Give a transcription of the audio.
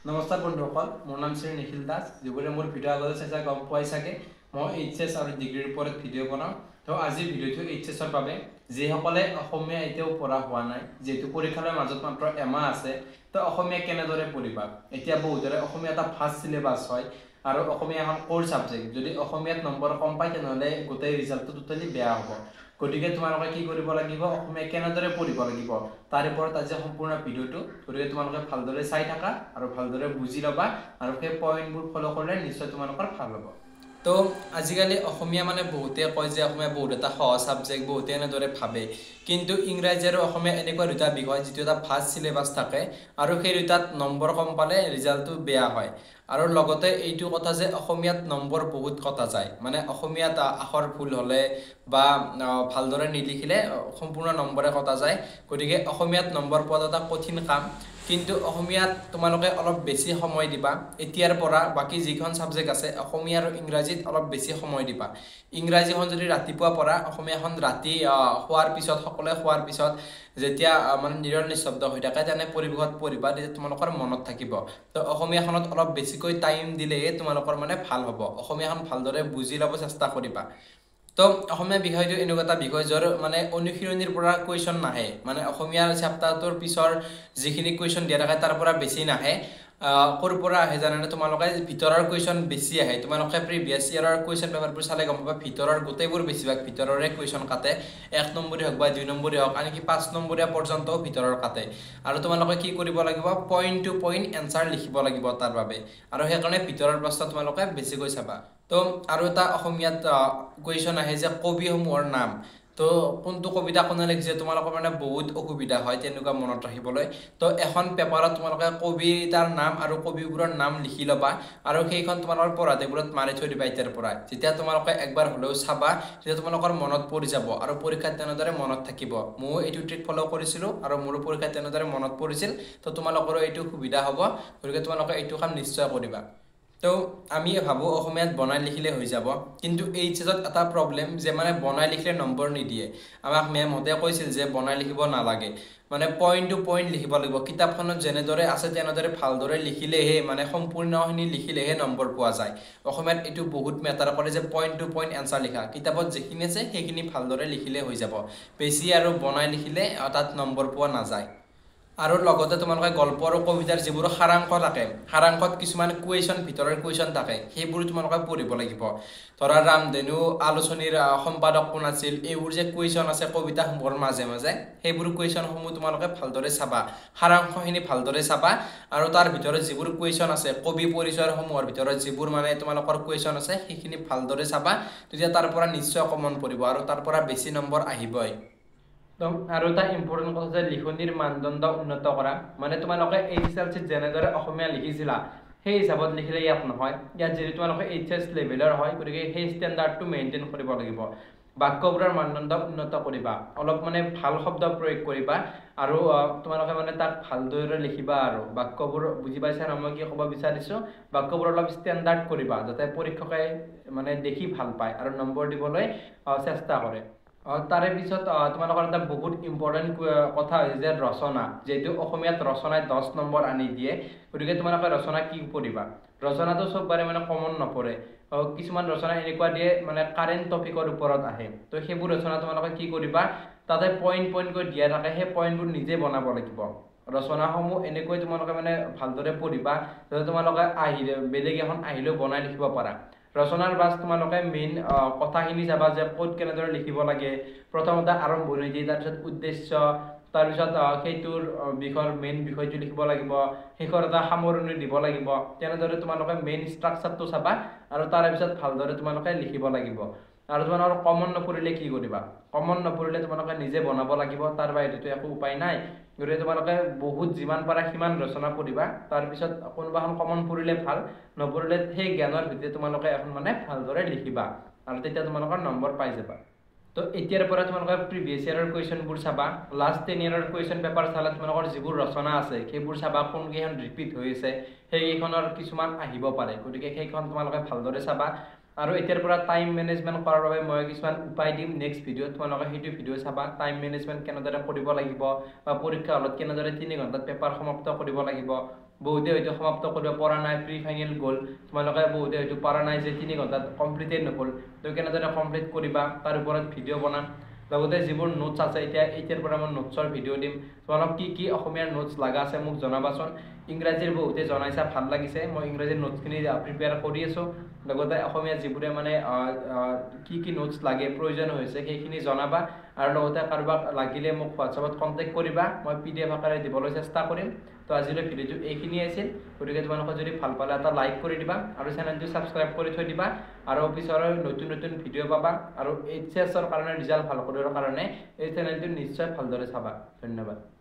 নমস্কাৰ বন্ধুসকল, মোৰ নাম শ্ৰী নিখিল দাস। যিবোৰে মোৰ ভিডিঅ' আগতে চাইছা গম পোৱাই চাগে মই এইচএছ আৰু ডিগ্ৰীৰ ওপৰত ভিডিঅ' বনাওঁ। তো আজিৰ ভিডিঅ'টো এইচএছৰ বাবে, যিসকলে অসমীয়া এতিয়াও পঢ়া হোৱা নাই, যিহেতু পৰীক্ষাৰ মাজত মাত্ৰ এমাহ আছে, তো অসমীয়া কেনেদৰে পঢ়িবা। এতিয়া বহুতৰে অসমীয়া এটা ফাৰ্ষ্ট চিলেবাছ হয় আৰু অসমীয়া এখন কোৰ ছাবজেক্ট। যদি অসমীয়াত নম্বৰ কম পায় তেনেহ'লে গোটেই ৰিজাল্টটো টোটেলি বেয়া হ'ব। গতিকে তোমালোকে কি কৰিব লাগিব, অসমীয়া কেনেদৰে পঢ়িব লাগিব তাৰ ওপৰত আজি সম্পূৰ্ণ ভিডিঅ'টো। গতিকে তোমালোকে ভালদৰে চাই থাকা আৰু ভালদৰে বুজি ল'বা আৰু সেই পইণ্টবোৰ ফ'ল' কৰিলে নিশ্চয় তোমালোকৰ ভাল হ'ব। তো আজিকালি অসমীয়া মানে বহুতে কয় যে অসমীয়া বহুত এটা সহজ ছাবজেক্ট, বহুতে এনেদৰে ভাবে। কিন্তু ইংৰাজী আৰু অসমীয়া এনেকুৱা দুটা বিষয় যিটো এটা ফাৰ্ষ্ট চিলেবাছ থাকে আৰু সেই দুটাত নম্বৰ কম পালে ৰিজাল্টটো বেয়া হয়। আৰু লগতে এইটো কথা যে অসমীয়াত নম্বৰ বহুত কটা যায়, মানে অসমীয়াত আখৰ ভুল হ'লে বা ভালদৰে নিলিখিলে সম্পূৰ্ণ নম্বৰে কটা যায়। গতিকে অসমীয়াত নম্বৰ পোৱাটো এটা কঠিন কাম, কিন্তু অসমীয়াত তোমালোকে অলপ বেছি সময় দিবা। এতিয়াৰ পৰা বাকী যিখন ছাবজেক্ট আছে অসমীয়া আৰু ইংৰাজীত অলপ বেছি সময় দিবা। ইংৰাজীখন যদি ৰাতিপুৱা পঢ়া, অসমীয়াখন ৰাতি শোৱাৰ পিছত, সকলোৱে শোৱাৰ পিছত যেতিয়া মানে নিৰল নিস্তব্ধ হৈ থাকে তেনে পৰিৱেশত পঢ়িবা, তেতিয়া তোমালোকৰ মনত থাকিব। তো অসমীয়াখনত অলপ বেছিকৈ টাইম দিলেহে তোমালোকৰ মানে ভাল হ'ব। অসমীয়াখন ভালদৰে বুজি ল'ব চেষ্টা কৰিবা। তো অসমীয়া বিষয়টো এনেকুৱা এটা বিষয় য'ৰ মানে অনুশীলনীৰ পৰা কুৱেশ্যন নাহে, মানে অসমীয়াৰ চেপ্টাৰটোৰ পিছৰ যিখিনি কুৱেশ্যন দিয়া থাকে তাৰ পৰা বেছি নাহে। ক'ৰ পৰা আহে জানানে তোমালোকে? ভিতৰৰ কুৱেশ্যন বেছি আহে। তোমালোকে প্ৰিভিয়াছ ইয়াৰৰ কুৱেশ্যন পেপাৰবোৰ চালে গম পাবা, ভিতৰৰ গোটেইবোৰ বেছিভাগ ভিতৰৰে কুৱেশ্যন কাটে। 1 নম্বৰী হওক বা 2 নম্বৰী হওক, আনকি 5 নম্বৰীয়া পৰ্যন্তও ভিতৰৰ কাটে। আৰু তোমালোকে কি কৰিব লাগিব, পইণ্ট টু পইণ্ট এনচাৰ লিখিব লাগিব তাৰ বাবে। আৰু সেইকাৰণে ভিতৰৰ প্ৰশ্ন তোমালোকে বেছিকৈ চাবা। তো আৰু এটা অসমীয়াত কুৱেশ্যন আহে যে কবিসমূহৰ নাম। তো কোনটো কবিতা কোনে লিখিছে, তোমালোকৰ মানে বহুত অসুবিধা হয় তেনেকুৱা মনত ৰাখিবলৈ। তো এখন পেপাৰত তোমালোকে কবিতাৰ নাম আৰু কবিবোৰৰ নাম লিখি ল'বা আৰু সেইখন তোমালোকৰ পঢ়া টেবুলত মাৰি থৈ দিবা এতিয়াৰ পৰা। যেতিয়া তোমালোকে একবাৰ হ'লেও চাবা তেতিয়া তোমালোকৰ মনত পৰি যাব আৰু পৰীক্ষাত তেনেদৰে মনত থাকিব। ময়ো এইটো ট্ৰিক ফ'ল' কৰিছিলোঁ আৰু মোৰো পৰীক্ষাত তেনেদৰে মনত পৰিছিল। তো তোমালোকৰো এইটো সুবিধা হ'ব, গতিকে তোমালোকে এইটো কাম নিশ্চয় কৰিবা। তো আমি ভাবোঁ অসমীয়াত বনাই লিখিলে হৈ যাব, কিন্তু এইচএছত এটা প্ৰব্লেম যে মানে বনাই লিখিলে নম্বৰ নিদিয়ে। আমাক মেমহঁতে কৈছিল যে বনাই লিখিব নালাগে, মানে পইণ্ট টু পইণ্ট লিখিব লাগিব। কিতাপখনত যেনেদৰে আছে তেনেদৰে ভালদৰে লিখিলেহে, মানে সম্পূৰ্ণখিনি লিখিলেহে নম্বৰ পোৱা যায়। অসমীয়াত এইটো বহুত মেটাৰ কৰে যে পইণ্ট টু পইণ্ট এনচাৰ লিখা। কিতাপত যিখিনি আছে সেইখিনি ভালদৰে লিখিলে হৈ যাব, বেছি আৰু বনাই লিখিলে তাত নম্বৰ পোৱা নাযায়। আৰু লগতে তোমালোকে গল্প আৰু কবিতাৰ যিবোৰ সাৰাংশ থাকে, সাৰাংশত কিছুমান কুৱেশ্যন, ভিতৰৰ কুৱেশ্যন থাকে, সেইবোৰ তোমালোকে পঢ়িব লাগিব। ধৰা ৰামধেনু আলোচনীৰ সম্পাদক কোন আছিল, এইবোৰ যে কুৱেশ্যন আছে কবিতাসমূহৰ মাজে মাজে, সেইবোৰ কুৱেশ্যনসমূহ তোমালোকে ভালদৰে চাবা। সাৰাংশখিনি ভালদৰে চাবা আৰু তাৰ ভিতৰত যিবোৰ কুৱেশ্যন আছে, কবি পৰিচয়সমূহৰ ভিতৰত যিবোৰ মানে তোমালোকৰ কুৱেশ্যন আছে সেইখিনি ভালদৰে চাবা। তেতিয়া তাৰ পৰা নিশ্চয় কমন পৰিব আৰু তাৰ পৰা বেছি নম্বৰ আহিবই। আৰু এটা ইম্পৰ্টেণ্ট কথা যে লিখনিৰ মানদণ্ড উন্নত কৰা। মানে তোমালোকে এইচএছএলচিত যেনেদৰে অসমীয়া লিখিছিলা সেই হিচাপত লিখিলে ইয়াত নহয়। ইয়াত যিহেতু তোমালোকে এইচএছ লেভেলৰ হয়, গতিকে সেই ষ্টেণ্ডাৰ্ডটো মেইনটেইন কৰিব লাগিব। বাক্যবোৰৰ মানদণ্ড উন্নত কৰিবা, অলপ মানে ভাল শব্দ প্ৰয়োগ কৰিবা আৰু তোমালোকে মানে তাক ভালদৰে লিখিবা। আৰু বাক্যবোৰ বুজি পাইছা ন মই কি ক'ব বিচাৰিছোঁ? বাক্যবোৰ অলপ ষ্টেণ্ডাৰ্ড কৰিবা যাতে পৰীক্ষকে মানে দেখি ভাল পায় আৰু নম্বৰ দিবলৈ চেষ্টা কৰে। তাৰে পিছত তোমালোকৰ এটা বহুত ইম্পৰ্টেণ্ট কথা হৈছে যে ৰচনা। যিহেতু অসমীয়াত ৰচনাই 10 নম্বৰ আনি দিয়ে, গতিকে তোমালোকে ৰচনা কি পঢ়িবা? ৰচনাটো চববাৰে মানে কমন নপৰে। কিছুমান ৰচনা এনেকুৱা দিয়ে মানে কাৰেণ্ট টপিকৰ ওপৰত আহে। তো সেইবোৰ ৰচনা তোমালোকে কি কৰিবা, তাতে পইণ্ট পইণ্টকৈ দিয়া থাকে, সেই পইণ্টবোৰ নিজে বনাব লাগিব। ৰচনাসমূহ এনেকৈ তোমালোকে মানে ভালদৰে পঢ়িবা যাতে তোমালোকে বেলেগ এখন আহিলেও বনাই লিখিব পাৰা। ৰচনাৰ বাছ তোমালোকে মেইন কথাখিনি চাবা যে ক'ত কেনেদৰে লিখিব লাগে। প্ৰথমতে আৰম্ভণি দি তাৰপিছত উদ্দেশ্য, তাৰপিছত সেইটোৰ বিষয়ৰ মেইন বিষয়টো লিখিব লাগিব, শেষৰ এটা সামৰণি দিব লাগিব। তেনেদৰে তোমালোকে মেইন ষ্ট্ৰাকচাৰটো চাবা আৰু তাৰে পিছত ভালদৰে তোমালোকে লিখিব লাগিব। আৰু তোমালোকৰ কমন নপৰিলে কি কৰিবা? কমন নপৰিলে তোমালোকে নিজে বনাব লাগিব, তাৰ বাহিৰেতো একো উপায় নাই। গতিকে তোমালোকে বহুত যিমান পাৰা সিমান ৰচনা পঢ়িবা, তাৰপিছত কোনোবাখন কমন পৰিলে ভাল, নপৰিলে সেই জ্ঞানৰ ভিত্তিত তোমালোকে এখন মানে ভালদৰে লিখিবা আৰু তেতিয়া তোমালোকৰ নম্বৰ পাই যাবা। তো এতিয়াৰ পৰা তোমালোকে প্ৰিভিয়াছ ইয়াৰৰ কুৱেশ্যনবোৰ চাবা। লাষ্ট 10 ইয়াৰৰ কুৱেশ্যন পেপাৰ চালে তোমালোকৰ যিবোৰ ৰচনা আছে সেইবোৰ চাবা, কোনকেইখন ৰিপিট হৈ আছে, সেইকেইখনৰ কিছুমান আহিব পাৰে। গতিকে সেইখন তোমালোকে ভালদৰে চাবা। আৰু এতিয়াৰ পৰা টাইম মেনেজমেণ্ট কৰাৰ বাবে মই কিছুমান উপায় দিম নেক্সট ভিডিঅ'ত, তোমালোকে সেইটো ভিডিঅ' চাবা। টাইম মেনেজমেণ্ট কেনেদৰে কৰিব লাগিব বা পৰীক্ষা হলত কেনেদৰে 3 ঘণ্টাত পেপাৰ সমাপ্ত কৰিব লাগিব, বহুতে হয়তো সমাপ্ত কৰিব পৰা নাই, প্ৰি ফাইনেল গ'ল, তোমালোকে বহুতে হয়তো পৰা নাই যে 3 ঘণ্টাত কমপ্লিটেড নহ'ল, তো কেনেদৰে কমপ্লিট কৰিবা তাৰ ওপৰত ভিডিঅ' বনাম। লগতে যিবোৰ নোটছ আছে এতিয়াৰ পৰা মই নোটছৰ ভিডিঅ' দিম। তোমালোক কি অসমীয়াৰ নোটছ লগা আছে মোক জনাবাচোন। ইংৰাজীৰ বহুতে জনাইছা, ভাল লাগিছে। মই ইংৰাজীৰ নোটছখিনি প্ৰিপেয়াৰ কৰি আছোঁ। লগতে অসমীয়া যিবোৰে মানে কি নোটছ লাগে, প্ৰয়োজন হৈছে সেইখিনি জনাবা। আৰু লগতে কাৰোবাক লাগিলে মোক হোৱাটছআপত কণ্টেক্ট কৰিবা, মই PDF আকাৰে দিবলৈ চেষ্টা কৰিম। তো আজিলৈ ভিডিঅ'টো এইখিনিয়ে আছিল। গতিকে তোমালোকে যদি ভাল পালে এটা লাইক কৰি দিবা আৰু চেনেলটো ছাবস্ক্ৰাইব কৰি থৈ দিবা। আৰু পিছৰে নতুন ভিডিঅ' পাবা। আৰু HSৰ কাৰণে ৰিজাল্ট ভাল কৰাৰ কাৰণে এই চেনেলটো নিশ্চয় ভালদৰে চাবা। ধন্যবাদ।